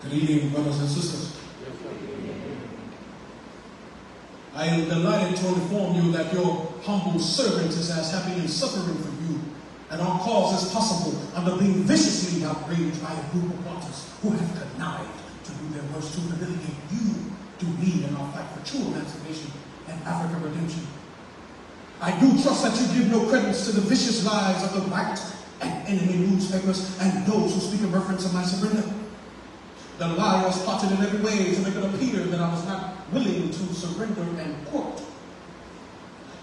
Good evening, brothers and sisters. I am delighted to inform you that your humble servant is as happy in suffering for you and our cause as possible under being viciously outraged by a group of wanderers who have connived to do their worst to humiliate you to me in our fight for true emancipation and African redemption. I do trust that you give no credence to the vicious lies of the right and enemy newspapers and those who speak in reference to my surrender. The liars plotted in every way to make it appear that I was not willing to surrender and quote.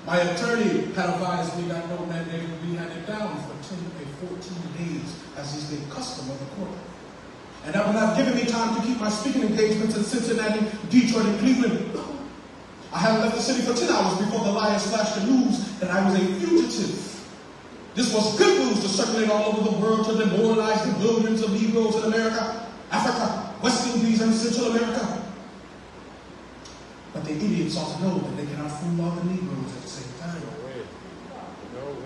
My attorney had advised me that no mandate would be handed down for 10 or 14 days, as is the custom of the court. And that would have given me time to keep my speaking engagements in Cincinnati, Detroit, and Cleveland. I had left the city for 10 hours before the liars flashed the news that I was a fugitive. This was good news to circulate all over the world to demoralize the millions of Negroes in America, Africa, West Indies, and Central America. But the idiots ought to know that they cannot fool all the Negroes at the same time.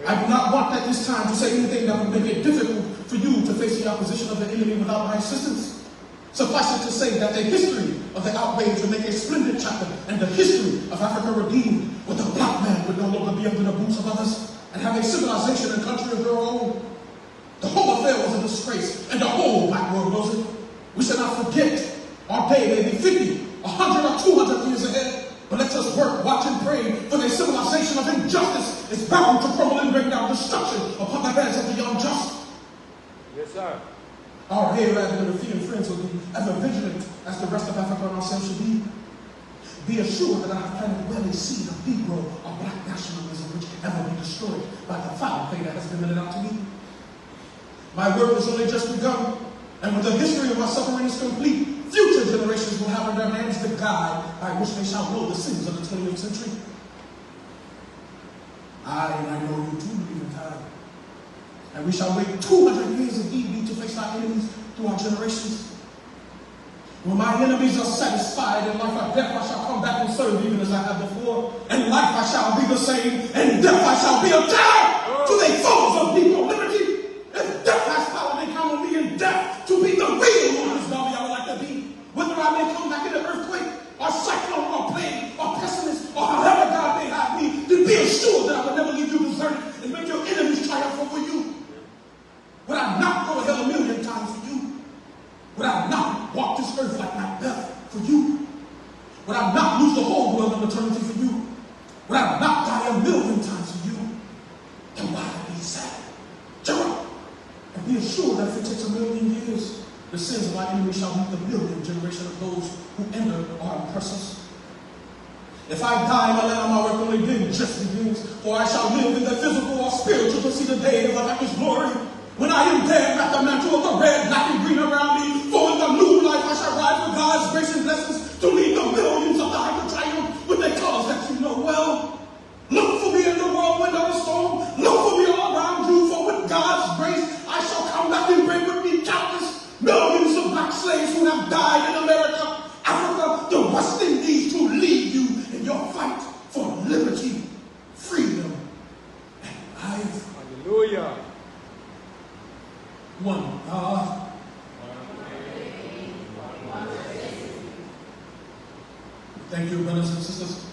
I do not want at this time to say anything that would make it difficult for you to face the opposition of the enemy without my assistance. Suffice it to say that the history of the outrage would make a splendid chapter, and the history of Africa redeemed, where the black man would no longer be under the boots of others and have a civilization and country of their own. The whole affair was a disgrace, and the whole black world knows it. We shall not forget. Our day may be 50, 100, or 200 years ahead, but let us work, watch, and pray, for the civilization of injustice is bound to crumble and bring down destruction upon the heads of the unjust. Yes, sir. Our Arab and European friends will be ever vigilant, as the rest of Africa and ourselves should be. Be assured that I have planted well a seed of Negro or black nationalism which can never be destroyed by the foul play that has been meted out to me. My work has only just begun, and when the history of my suffering is complete, future generations will have in their hands the guide by which they shall know the sins of the 20th century. I know you too believe in time. And we shall wait 200 years if need be to face our enemies through our generations. When my enemies are satisfied in life or death, I shall come back and serve even as I have before. In life I shall be the same, and death I shall be a terror to the foes of Negro liberty. If death has power, they count on me in death to be the real Marcus Garvey I would like to be. Whether I may come back in an earthquake, or cyclone, or plague, or pestilence, or however God may have me, to be assured that I will never leave you deserted and make your enemies triumph over you. Would I not go to hell a million times for you? Would I not walk this earth like Macbeth for you? Would I not lose the whole world of eternity for you? Would I not die a million times for you? Then why be sad? Jump! And be assured that if it takes a million years, the sins of our enemies shall meet the million generation of those who enter or oppress us. If I die in the land of my work, only then just begins, for I shall live in the physical or spiritual to see the day of the Lord's glory. When I am dead, wrap the mantle of the red, black, and green around me, for in the new life I shall ride with God's grace and blessings to lead the millions of the hyper triumph with the cause that you know well. Look for me in the whirlwind of the storm. Look for me all around you, for with God's grace I shall come back and bring with me countless millions of black slaves who have died in America, Africa, the West Indies, to lead you in your fight for liberty, freedom, and life. Hallelujah. One God. Thank you, brothers and sisters.